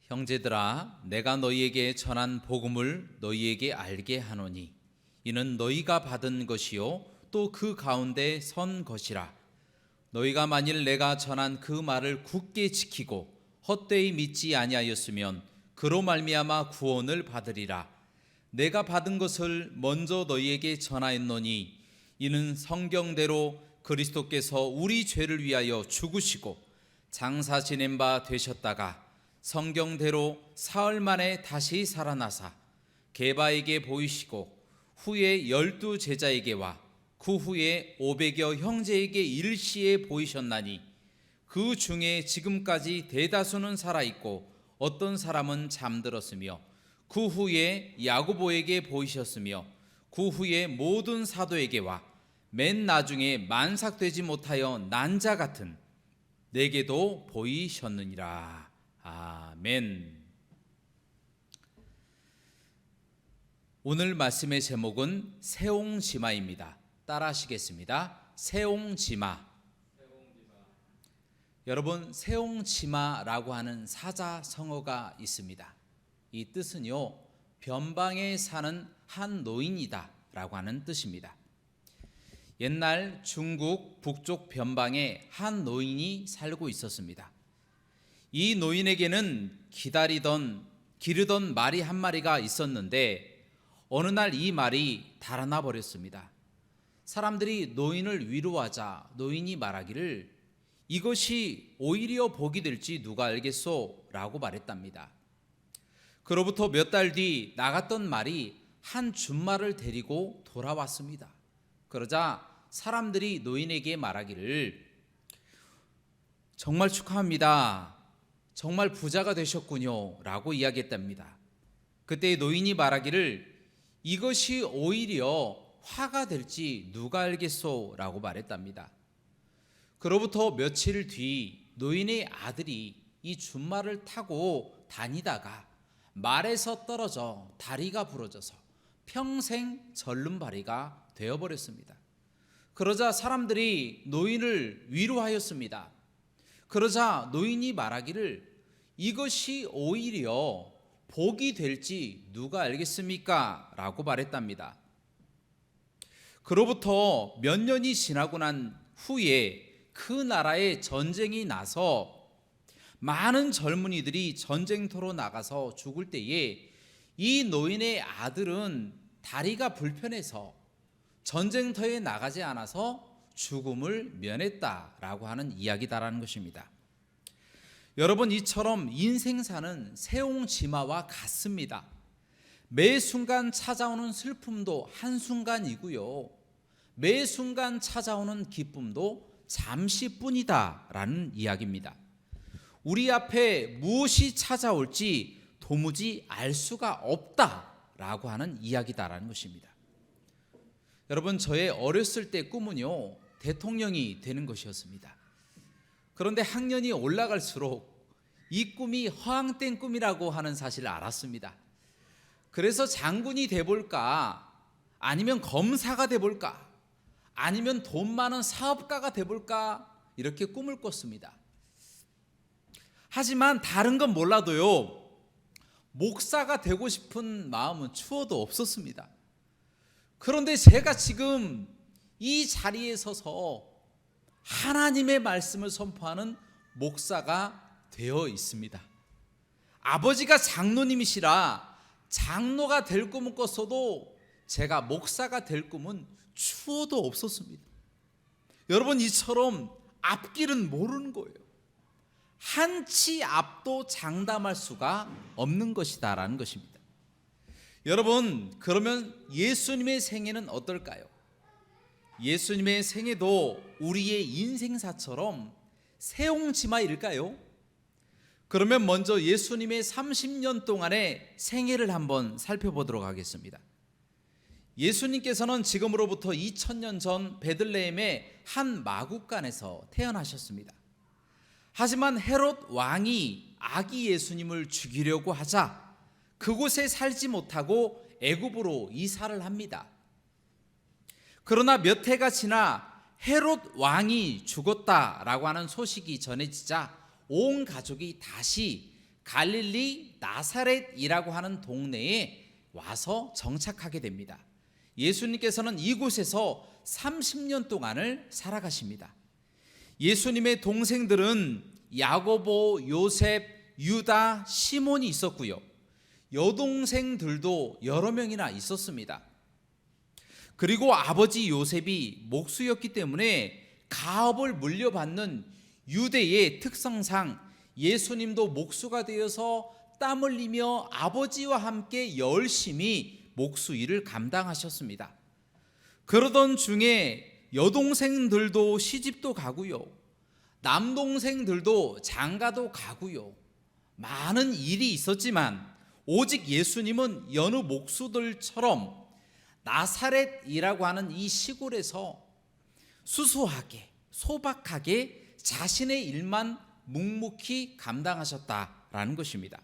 형제들아, 내가 너희에게 전한 복음을 너희에게 알게 하노니 이는 너희가 받은 것이요 또 그 가운데 선 것이라. 너희가 만일 내가 전한 그 말을 굳게 지키고 헛되이 믿지 아니하였으면 그로 말미암아 구원을 받으리라. 내가 받은 것을 먼저 너희에게 전하였노니 이는 성경대로 그리스도께서 우리 죄를 위하여 죽으시고 장사 지낸 바 되셨다가 성경대로 사흘 만에 다시 살아나사 게바에게 보이시고 후에 12 제자에게와 그 후에 500여 형제에게 일시에 보이셨나니 그 중에 지금까지 대다수는 살아있고 어떤 사람은 잠들었으며 그 후에 야고보에게 보이셨으며 그 후에 모든 사도에게와 맨 나중에 만삭되지 못하여 난 자 같은 내게도 보이셨느니라. 아멘. 오늘 말씀의 제목은 세옹지마입니다. 따라하시겠습니다. 세옹지마. 여러분, 세옹지마라고 하는 사자성어가 있습니다. 이 뜻은요, 변방에 사는 한 노인이다 라고 하는 뜻입니다. 옛날 중국 북쪽 변방에 한 노인이 살고 있었습니다. 이 노인에게는 기르던 말이 한 마리가 있었는데 어느 날 이 말이 달아나 버렸습니다. 사람들이 노인을 위로하자 노인이 말하기를 이것이 오히려 복이 될지 누가 알겠소? 라고 말했답니다. 그로부터 몇 달 뒤 나갔던 말이 한 준말을 데리고 돌아왔습니다. 그러자 사람들이 노인에게 말하기를 정말 축하합니다. 정말 부자가 되셨군요. 라고 이야기했답니다. 그때 노인이 말하기를 이것이 오히려 화가 될지 누가 알겠소? 라고 말했답니다. 그로부터 며칠 뒤 노인의 아들이 이 준말을 타고 다니다가 말에서 떨어져 다리가 부러져서 평생 절름발이가 되어버렸습니다. 그러자 사람들이 노인을 위로하였습니다. 그러자 노인이 말하기를 이것이 오히려 복이 될지 누가 알겠습니까? 라고 말했답니다. 그로부터 몇 년이 지나고 난 후에 그 나라에 전쟁이 나서 많은 젊은이들이 전쟁터로 나가서 죽을 때에 이 노인의 아들은 다리가 불편해서 전쟁터에 나가지 않아서 죽음을 면했다라고 하는 이야기다라는 것입니다. 여러분, 이처럼 인생사는 세옹지마와 같습니다. 매 순간 찾아오는 슬픔도 한순간이고요, 매 순간 찾아오는 기쁨도 잠시뿐이다라는 이야기입니다. 우리 앞에 무엇이 찾아올지 도무지 알 수가 없다라고 하는 이야기다라는 것입니다. 여러분, 저의 어렸을 때 꿈은요, 대통령이 되는 것이었습니다. 그런데 학년이 올라갈수록 이 꿈이 허황된 꿈이라고 하는 사실을 알았습니다. 그래서 장군이 돼볼까, 아니면 검사가 돼볼까, 아니면 돈 많은 사업가가 돼볼까, 이렇게 꿈을 꿨습니다. 하지만 다른 건 몰라도요, 목사가 되고 싶은 마음은 추워도 없었습니다. 그런데 제가 지금 이 자리에 서서 하나님의 말씀을 선포하는 목사가 되어 있습니다. 아버지가 장로님이시라 장로가 될 꿈은 꿨어도 제가 목사가 될 꿈은 추워도 없었습니다. 여러분, 이처럼 앞길은 모르는 거예요. 한치 앞도 장담할 수가 없는 것이다라는 것입니다. 여러분, 그러면 예수님의 생애는 어떨까요? 예수님의 생애도 우리의 인생사처럼 세옹지마일까요? 그러면 먼저 예수님의 30년 동안의 생애를 한번 살펴보도록 하겠습니다. 예수님께서는 지금으로부터 2000년 전 베들레헴의 한 마구간에서 태어나셨습니다. 하지만 헤롯 왕이 아기 예수님을 죽이려고 하자 그곳에 살지 못하고 애굽으로 이사를 합니다. 그러나 몇 해가 지나 헤롯 왕이 죽었다라고 하는 소식이 전해지자 온 가족이 다시 갈릴리 나사렛이라고 하는 동네에 와서 정착하게 됩니다. 예수님께서는 이곳에서 30년 동안을 살아가십니다. 예수님의 동생들은 야고보, 요셉, 유다, 시몬이 있었고요. 여동생들도 여러 명이나 있었습니다. 그리고 아버지 요셉이 목수였기 때문에 가업을 물려받는 유대의 특성상 예수님도 목수가 되어서 땀 흘리며 아버지와 함께 열심히 목수 일을 감당하셨습니다. 그러던 중에 여동생들도 시집도 가고요. 남동생들도 장가도 가고요. 많은 일이 있었지만 오직 예수님은 여느 목수들처럼 나사렛이라고 하는 이 시골에서 수수하게 소박하게 자신의 일만 묵묵히 감당하셨다라는 것입니다.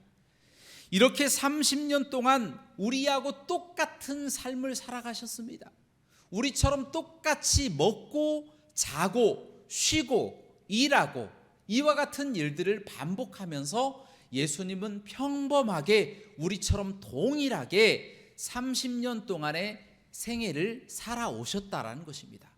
이렇게 30년 동안 우리하고 똑같은 삶을 살아가셨습니다. 우리처럼 똑같이 먹고 자고 쉬고 일하고 이와 같은 일들을 반복하면서 예수님은 평범하게 우리처럼 동일하게 30년 동안의 생애를 살아오셨다라는 것입니다.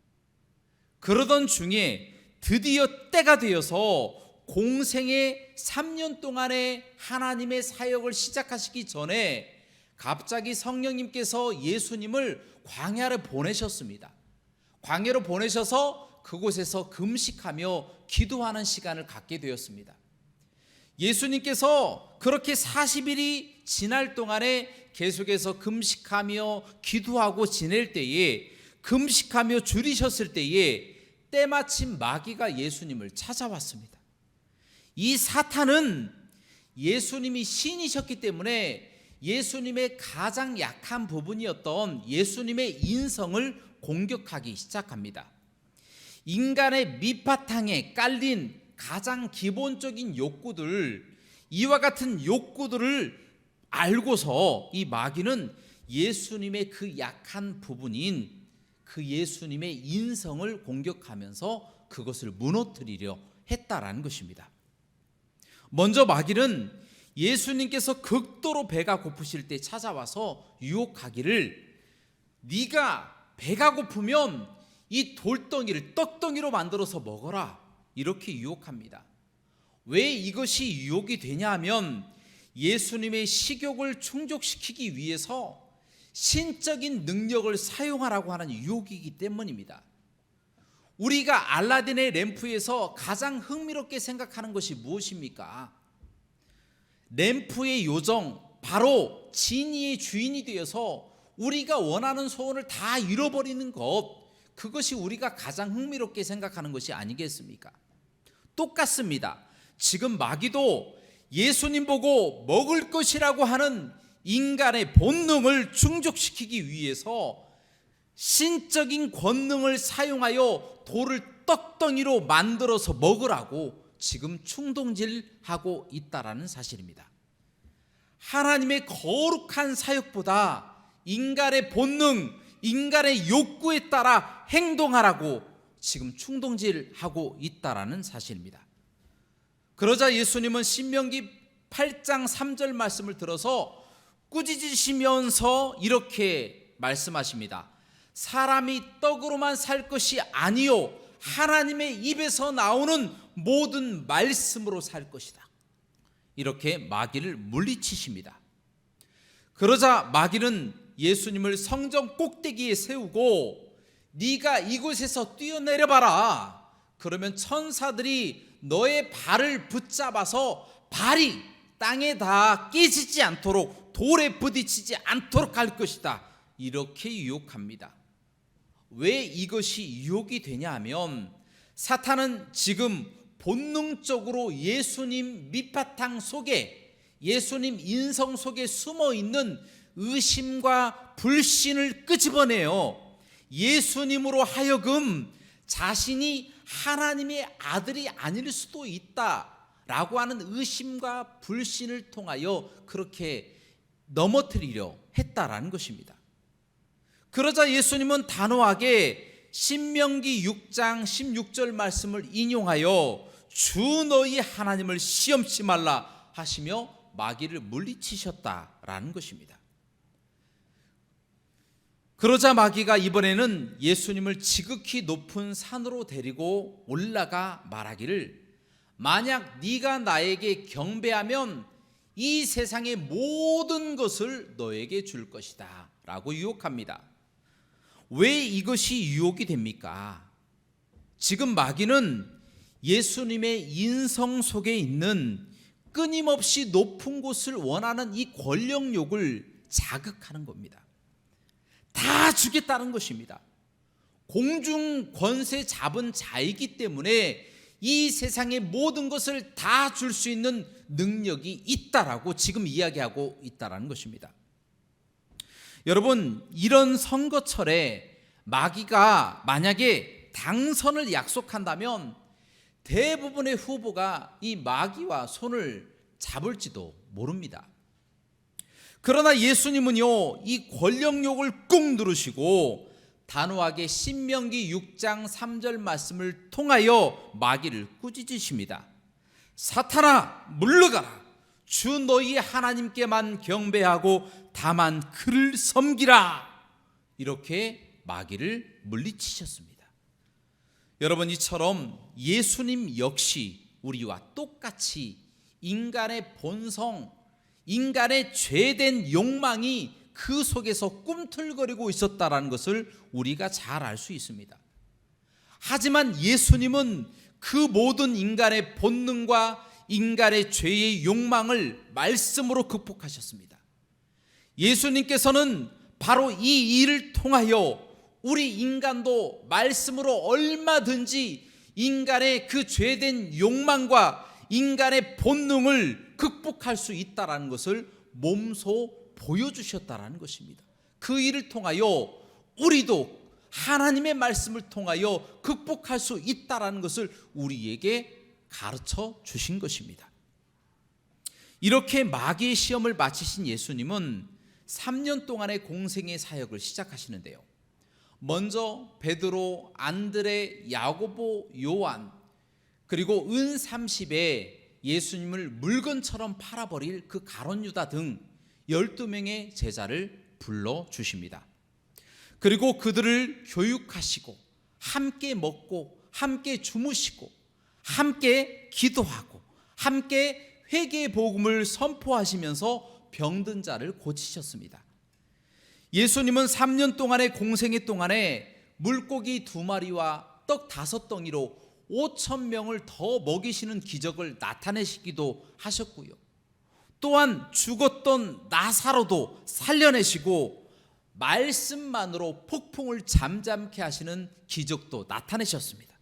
그러던 중에 드디어 때가 되어서 공생의 3년 동안의 하나님의 사역을 시작하시기 전에 갑자기 성령님께서 예수님을 광야로 보내셨습니다. 광야로 보내셔서 그곳에서 금식하며 기도하는 시간을 갖게 되었습니다. 예수님께서 그렇게 40일이 지날 동안에 계속해서 금식하며 기도하고 지낼 때에 금식하며 줄이셨을 때에 때마침 마귀가 예수님을 찾아왔습니다. 이 사탄은 예수님이 신이셨기 때문에 예수님의 가장 약한 부분이었던 예수님의 인성을 공격하기 시작합니다. 인간의 밑바탕에 깔린 가장 기본적인 욕구들, 이와 같은 욕구들을 알고서 이 마귀는 예수님의 그 약한 부분인 그 예수님의 인성을 공격하면서 그것을 무너뜨리려 했다라는 것입니다. 먼저 마귀는 예수님께서 극도로 배가 고프실 때 찾아와서 유혹하기를 네가 배가 고프면 이 돌덩이를 떡덩이로 만들어서 먹어라, 이렇게 유혹합니다. 왜 이것이 유혹이 되냐 하면 예수님의 식욕을 충족시키기 위해서 신적인 능력을 사용하라고 하는 유혹이기 때문입니다. 우리가 알라딘의 램프에서 가장 흥미롭게 생각하는 것이 무엇입니까? 램프의 요정, 바로 지니의 주인이 되어서 우리가 원하는 소원을 다 잃어버리는 것, 그것이 우리가 가장 흥미롭게 생각하는 것이 아니겠습니까? 똑같습니다. 지금 마귀도 예수님 보고 먹을 것이라고 하는 인간의 본능을 충족시키기 위해서 신적인 권능을 사용하여 돌을 떡덩이로 만들어서 먹으라고 지금 충동질하고 있다라는 사실입니다. 하나님의 거룩한 사역보다 인간의 본능, 인간의 욕구에 따라 행동하라고 지금 충동질하고 있다라는 사실입니다. 그러자 예수님은 신명기 8장 3절 말씀을 들어서 꾸짖으시면서 이렇게 말씀하십니다. 사람이 떡으로만 살 것이 아니요 하나님의 입에서 나오는 모든 말씀으로 살 것이다. 이렇게 마귀를 물리치십니다. 그러자 마귀는 예수님을 성전 꼭대기에 세우고 네가 이곳에서 뛰어내려봐라. 그러면 천사들이 너의 발을 붙잡아서 발이 땅에 다 끼지지 않도록, 돌에 부딪히지 않도록 할 것이다. 이렇게 유혹합니다. 왜 이것이 유혹이 되냐 하면 사탄은 지금 본능적으로 예수님 밑바탕 속에, 예수님 인성 속에 숨어있는 의심과 불신을 끄집어내요. 예수님으로 하여금 자신이 하나님의 아들이 아닐 수도 있다라고 하는 의심과 불신을 통하여 그렇게 넘어뜨리려 했다라는 것입니다. 그러자 예수님은 단호하게 신명기 6장 16절 말씀을 인용하여 주 너희 하나님을 시험치 말라 하시며 마귀를 물리치셨다라는 것입니다. 그러자 마귀가 이번에는 예수님을 지극히 높은 산으로 데리고 올라가 말하기를, 만약 네가 나에게 경배하면 이 세상의 모든 것을 너에게 줄 것이다 라고 유혹합니다. 왜 이것이 유혹이 됩니까? 지금 마귀는 예수님의 인성 속에 있는 끊임없이 높은 곳을 원하는 이 권력욕을 자극하는 겁니다. 다 주겠다는 것입니다. 공중 권세 잡은 자이기 때문에 이 세상의 모든 것을 다 줄 수 있는 능력이 있다라고 지금 이야기하고 있다라는 것입니다. 여러분, 이런 선거철에 마귀가 만약에 당선을 약속한다면 대부분의 후보가 이 마귀와 손을 잡을지도 모릅니다. 그러나 예수님은요, 이 권력욕을 꾹 누르시고 단호하게 신명기 6장 3절 말씀을 통하여 마귀를 꾸짖으십니다. 사탄아, 물러가라. 주 너희 하나님께만 경배하고 다만 그를 섬기라. 이렇게 마귀를 물리치셨습니다. 여러분, 이처럼 예수님 역시 우리와 똑같이 인간의 본성, 인간의 죄된 욕망이 그 속에서 꿈틀거리고 있었다는 것을 우리가 잘 알 수 있습니다. 하지만 예수님은 그 모든 인간의 본능과 인간의 죄의 욕망을 말씀으로 극복하셨습니다. 예수님께서는 바로 이 일을 통하여 우리 인간도 말씀으로 얼마든지 인간의 그 죄된 욕망과 인간의 본능을 극복할 수 있다는 것을 몸소 보여주셨다는 것입니다. 그 일을 통하여 우리도 하나님의 말씀을 통하여 극복할 수 있다는 것을 우리에게 가르쳐 주신 것입니다. 이렇게 마귀의 시험을 마치신 예수님은 3년 동안의 공생의 사역을 시작하시는데요. 먼저 베드로, 안드레, 야고보, 요한, 그리고 은 30에 예수님을 물건처럼 팔아버릴 그 가룟 유다 등 12명의 제자를 불러주십니다. 그리고 그들을 교육하시고 함께 먹고 함께 주무시고 함께 기도하고 함께 회개의 복음을 선포하시면서 병든 자를 고치셨습니다. 예수님은 3년 동안의 공생애 동안에 물고기 2마리와 떡 5덩이로 5,000명을 더 먹이시는 기적을 나타내시기도 하셨고요. 또한 죽었던 나사로도 살려내시고 말씀만으로 폭풍을 잠잠케 하시는 기적도 나타내셨습니다.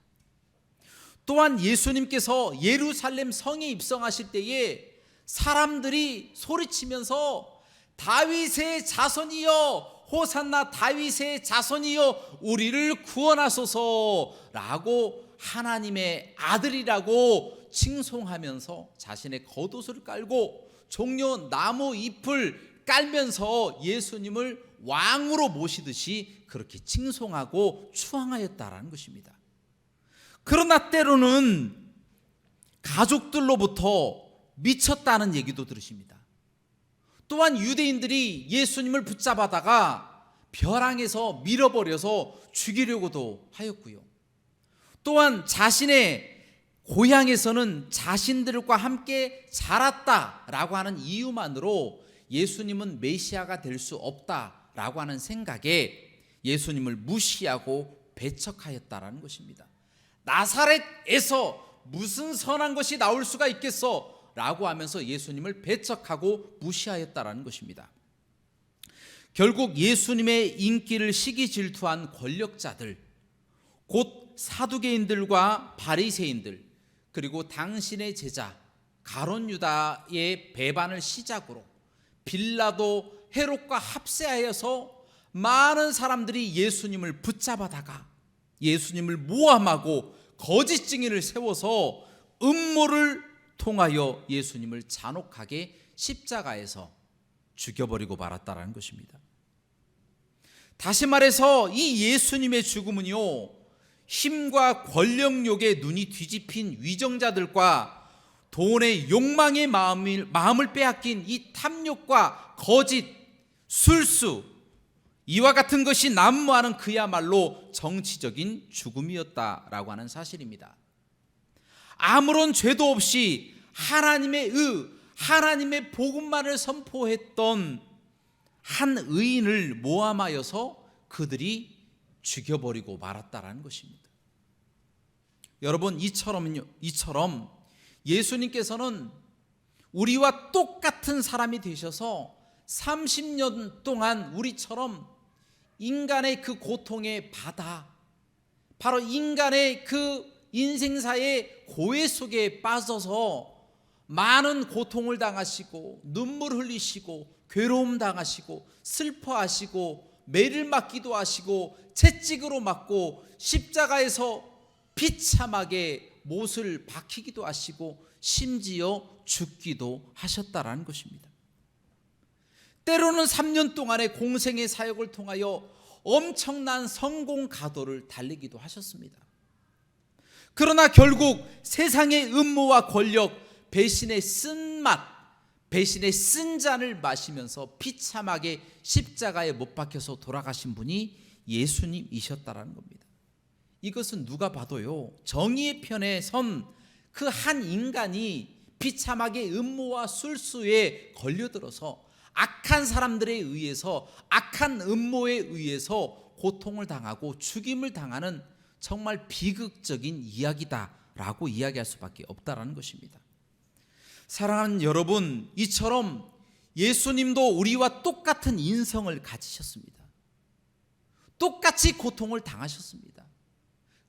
또한 예수님께서 예루살렘 성에 입성하실 때에 사람들이 소리치면서 다윗의 자손이여, 호산나 다윗의 자손이여 우리를 구원하소서라고 하나님의 아들이라고 칭송하면서 자신의 겉옷을 깔고 종려 나무 잎을 깔면서 예수님을 왕으로 모시듯이 그렇게 칭송하고 추앙하였다라는 것입니다. 그러나 때로는 가족들로부터 미쳤다는 얘기도 들으십니다. 또한 유대인들이 예수님을 붙잡아다가 벼랑에서 밀어버려서 죽이려고도 하였고요. 또한 자신의 고향에서는 자신들과 함께 자랐다라고 하는 이유만으로 예수님은 메시아가 될 수 없다라고 하는 생각에 예수님을 무시하고 배척하였다라는 것입니다. 나사렛에서 무슨 선한 것이 나올 수가 있겠어? 라고 하면서 예수님을 배척하고 무시하였다라는 것입니다. 결국 예수님의 인기를 시기 질투한 권력자들, 곧 사두개인들과 바리새인들, 그리고 당신의 제자 가룟 유다의 배반을 시작으로 빌라도, 헤롯과 합세하여서 많은 사람들이 예수님을 붙잡아다가 예수님을 모함하고 거짓 증인을 세워서 음모를 통하여 예수님을 잔혹하게 십자가에서 죽여버리고 말았다라는 것입니다. 다시 말해서 이 예수님의 죽음은요, 힘과 권력욕에 눈이 뒤집힌 위정자들과 돈의 욕망의 마음을 빼앗긴 이 탐욕과 거짓, 술수, 이와 같은 것이 난무하는 그야말로 정치적인 죽음이었다라고 하는 사실입니다. 아무런 죄도 없이 하나님의 복음만을 선포했던 한 의인을 모함하여서 그들이 죽여버리고 말았다라는 것입니다. 여러분, 이처럼 예수님께서는 우리와 똑같은 사람이 되셔서 30년 동안 우리처럼 인간의 그 고통의 바다, 바로 인간의 그 인생사의 고해 속에 빠져서 많은 고통을 당하시고 눈물 흘리시고 괴로움 당하시고 슬퍼하시고 매를 맞기도 하시고 채찍으로 맞고 십자가에서 비참하게 못을 박히기도 하시고 심지어 죽기도 하셨다라는 것입니다. 때로는 3년 동안의 공생의 사역을 통하여 엄청난 성공 가도를 달리기도 하셨습니다. 그러나 결국 세상의 음모와 권력, 배신의 쓴맛, 배신의 쓴 잔을 마시면서 비참하게 십자가에 못 박혀서 돌아가신 분이 예수님이셨다라는 겁니다. 이것은 누가 봐도요, 정의의 편에 선 그 한 인간이 비참하게 음모와 술수에 걸려들어서 악한 사람들에 의해서, 악한 음모에 의해서 고통을 당하고 죽임을 당하는 정말 비극적인 이야기다라고 이야기할 수밖에 없다라는 것입니다. 사랑하는 여러분, 이처럼 예수님도 우리와 똑같은 인성을 가지셨습니다. 똑같이 고통을 당하셨습니다.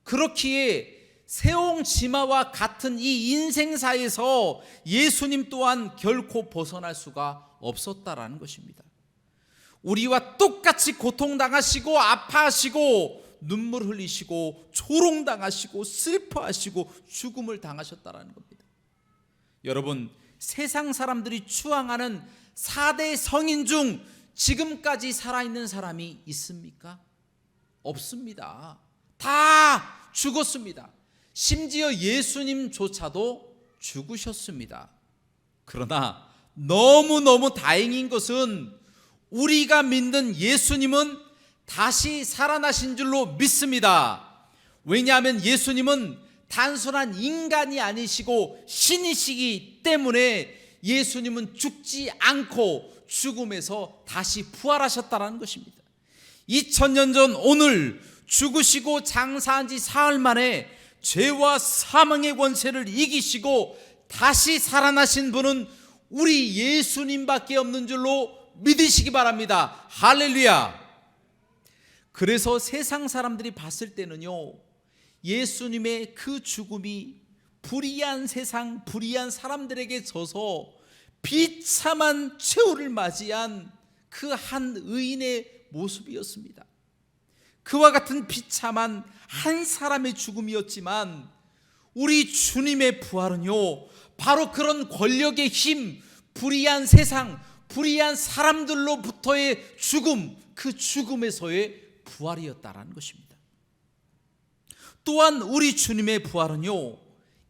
그렇기에 세옹지마와 같은 이 인생사에서 예수님 또한 결코 벗어날 수가 없었다라는 것입니다. 우리와 똑같이 고통당하시고 아파하시고 눈물 흘리시고 조롱당하시고 슬퍼하시고 죽음을 당하셨다라는 겁니다. 여러분, 세상 사람들이 추앙하는 4대 성인 중 지금까지 살아있는 사람이 있습니까? 없습니다. 다 죽었습니다. 심지어 예수님조차도 죽으셨습니다. 그러나 너무너무 다행인 것은 우리가 믿는 예수님은 다시 살아나신 줄로 믿습니다. 왜냐하면 예수님은 단순한 인간이 아니시고 신이시기 때문에 예수님은 죽지 않고 죽음에서 다시 부활하셨다는 것입니다. 2000년 전 오늘 죽으시고 장사한 지 사흘 만에 죄와 사망의 권세를 이기시고 다시 살아나신 분은 우리 예수님밖에 없는 줄로 믿으시기 바랍니다. 할렐루야. 그래서 세상 사람들이 봤을 때는요, 예수님의 그 죽음이 불의한 세상, 불의한 사람들에게 져서 비참한 최후를 맞이한 그 한 의인의 모습이었습니다. 그와 같은 비참한 한 사람의 죽음이었지만 우리 주님의 부활은요, 바로 그런 권력의 힘, 불의한 세상, 불의한 사람들로부터의 죽음, 그 죽음에서의 부활이었다라는 것입니다. 또한 우리 주님의 부활은요,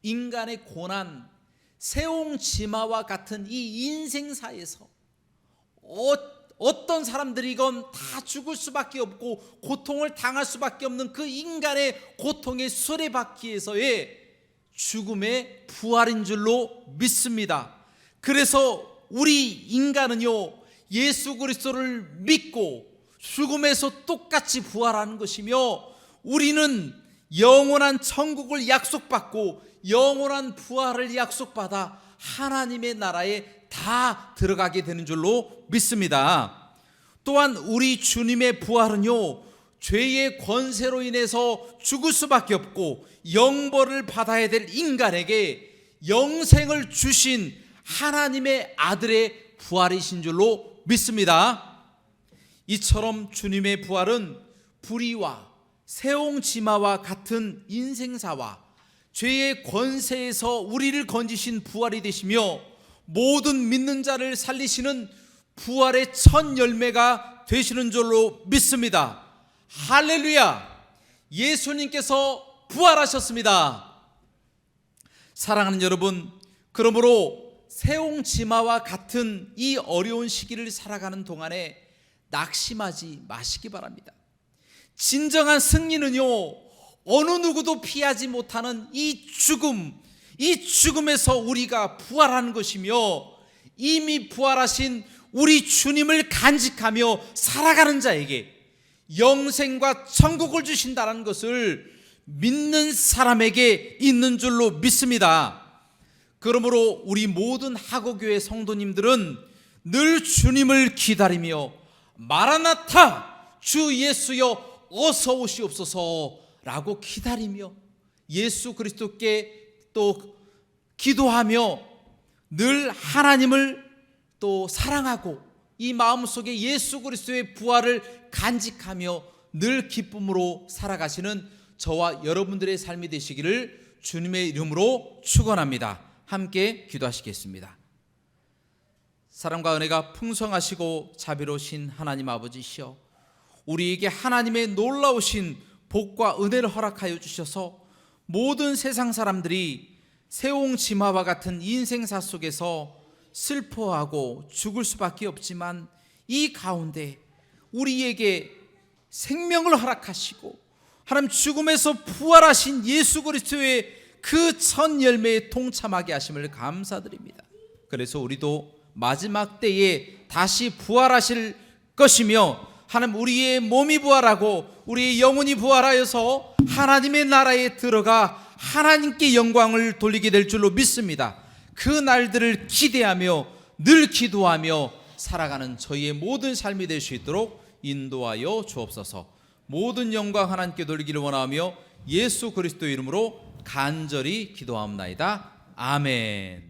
인간의 고난, 세옹지마와 같은 이 인생사에서 어떤 사람들이건 다 죽을 수밖에 없고 고통을 당할 수밖에 없는 그 인간의 고통의 수레바퀴에서의 죽음의 부활인 줄로 믿습니다. 그래서 우리 인간은요, 예수 그리스도를 믿고 죽음에서 똑같이 부활하는 것이며 우리는 영원한 천국을 약속받고 영원한 부활을 약속받아 하나님의 나라에 다 들어가게 되는 줄로 믿습니다. 또한 우리 주님의 부활은요, 죄의 권세로 인해서 죽을 수밖에 없고 영벌을 받아야 될 인간에게 영생을 주신 하나님의 아들의 부활이신 줄로 믿습니다. 이처럼 주님의 부활은 불의와 세옹지마와 같은 인생사와 죄의 권세에서 우리를 건지신 부활이 되시며 모든 믿는 자를 살리시는 부활의 첫 열매가 되시는 줄로 믿습니다. 할렐루야! 예수님께서 부활하셨습니다. 사랑하는 여러분, 그러므로 세옹지마와 같은 이 어려운 시기를 살아가는 동안에 낙심하지 마시기 바랍니다. 진정한 승리는요, 어느 누구도 피하지 못하는 이 죽음에서 우리가 부활하는 것이며, 이미 부활하신 우리 주님을 간직하며 살아가는 자에게 영생과 천국을 주신다는 것을 믿는 사람에게 있는 줄로 믿습니다. 그러므로 우리 모든 하고교회 성도님들은 늘 주님을 기다리며 마라나타, 주 예수여 어서 오시옵소서 라고 기다리며 예수 그리스도께 또 기도하며 늘 하나님을 또 사랑하고 이 마음속에 예수 그리스도의 부활을 간직하며 늘 기쁨으로 살아가시는 저와 여러분들의 삶이 되시기를 주님의 이름으로 축원합니다. 함께 기도하시겠습니다. 사랑과 은혜가 풍성하시고 자비로우신 하나님 아버지시여, 우리에게 하나님의 놀라우신 복과 은혜를 허락하여 주셔서 모든 세상 사람들이 세옹지마와 같은 인생사 속에서 슬퍼하고 죽을 수밖에 없지만, 이 가운데 우리에게 생명을 허락하시고 하나님 죽음에서 부활하신 예수 그리스도의 그 첫 열매에 동참하게 하심을 감사드립니다. 그래서 우리도 마지막 때에 다시 부활하실 것이며, 하나님 우리의 몸이 부활하고 우리의 영혼이 부활하여서 하나님의 나라에 들어가 하나님께 영광을 돌리게 될 줄로 믿습니다. 그 날들을 기대하며 늘 기도하며 살아가는 저희의 모든 삶이 될 수 있도록 인도하여 주옵소서. 모든 영광 하나님께 돌리기를 원하며 예수 그리스도 이름으로 간절히 기도하옵나이다. 아멘.